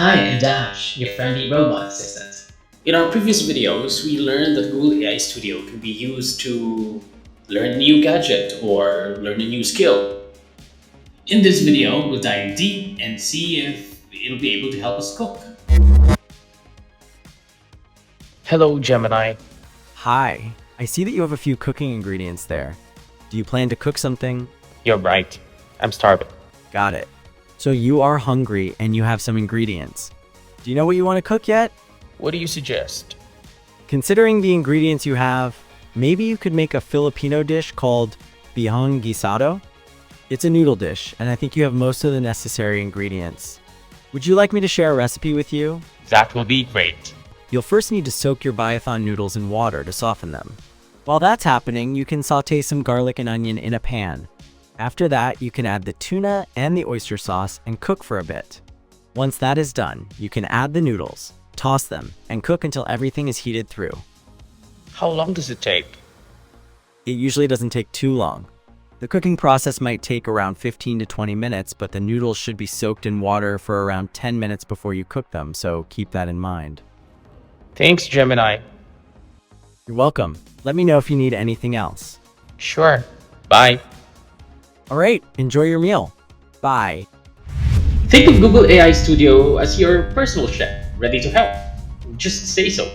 Hi, I'm Dash, your friendly robot assistant. In our previous videos, we learned that Google AI Studio can be used to learn a new gadget or learn a new skill. In this video, we'll dive deep and see if it'll be able to help us cook. Hello, Gemini. Hi, I see that you have a few cooking ingredients there. Do you plan to cook something? You're right. I'm starving. Got it. So you are hungry and you have some ingredients. Do you know what you want to cook yet? What do you suggest? Considering the ingredients you have, maybe you could make a Filipino dish called bihang guisado. It's a noodle dish, and I think you have most of the necessary ingredients. Would you like me to share a recipe with you? That will be great. You'll first need to soak your bihang noodles in water to soften them. While that's happening, you can saute some garlic and onion in a pan. After that, you can add the tuna and the oyster sauce and cook for a bit. Once that is done, you can add the noodles, toss them, and cook until everything is heated through. How long does it take? It usually doesn't take too long. The cooking process might take around 15 to 20 minutes, but the noodles should be soaked in water for around 10 minutes before you cook them, so keep that in mind. Thanks, Gemini. You're welcome. Let me know if you need anything else. Sure. Bye. All right, enjoy your meal. Bye. Think of Google AI Studio as your personal chef, ready to help. Just say so.